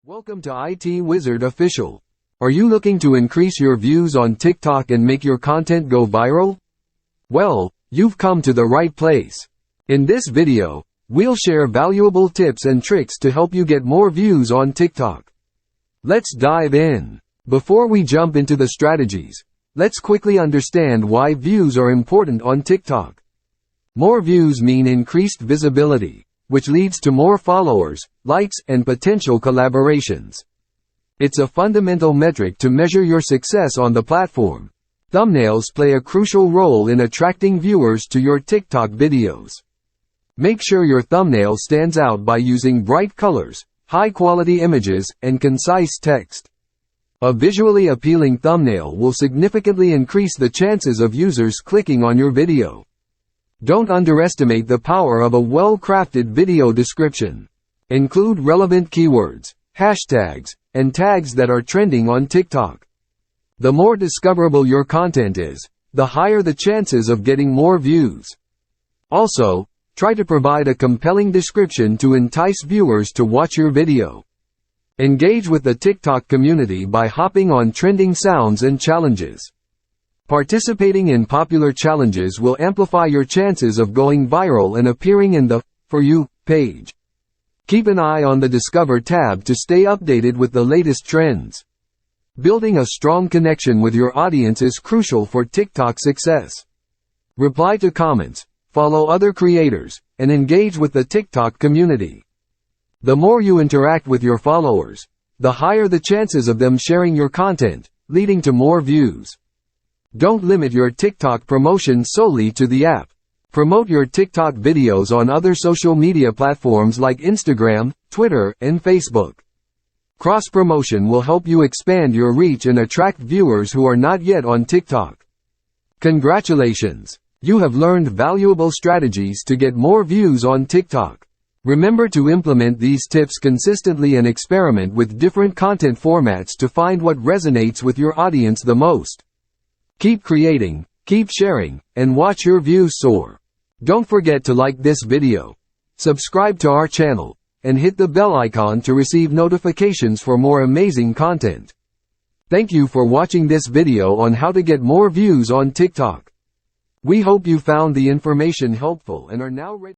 Welcome to 𝗲𝗍𝗪𝗁 Official. Are you looking to increase your views on TikTok and make your content go viral? Well, you've come to the right place. In this video, we'll share valuable tips and tricks to help you get more views on TikTok. Let's dive in. Before we jump into the strategies, let's quickly understand why views are important on TikTok. More views mean increased visibility, which leads to more followers, likes, and potential collaborations. It's a fundamental metric to measure your success on the platform. Thumbnails play a crucial role in attracting viewers to your TikTok videos. Make sure your thumbnail stands out by using bright colors, high-quality images, and concise text. A visually appealing thumbnail will significantly increase the chances of users clicking on your video. Don't underestimate the power of a well-crafted video description. Include relevant keywords, hashtags, and tags that are trending on TikTok. The more discoverable your content is, the higher the chances of getting more views. Also, try to provide a compelling description to entice viewers to watch your video. Engage with the TikTok community by hopping on trending sounds and challenges. Participating in popular challenges will amplify your chances of going viral and appearing in the For You page. Keep an eye on the Discover tab to stay updated with the latest trends. Building a strong connection with your audience is crucial for TikTok success. Reply to comments, follow other creators, and engage with the TikTok community. The more you interact with your followers, the higher the chances of them sharing your content, leading to more views. Don't limit your TikTok promotion solely to the app. Promote your TikTok videos on other social media platforms like Instagram, Twitter, and Facebook. Cross-promotion will help you expand your reach and attract viewers who are not yet on TikTok. Congratulations! You have learned valuable strategies to get more views on TikTok. Remember to implement these tips consistently and experiment with different content formats to find what resonates with your audience the most. Keep creating, keep sharing, and watch your views soar. Don't forget to like this video, subscribe to our channel, and hit the bell icon to receive notifications for more amazing content. Thank you for watching this video on how to get more views on TikTok. We hope you found the information helpful and are now ready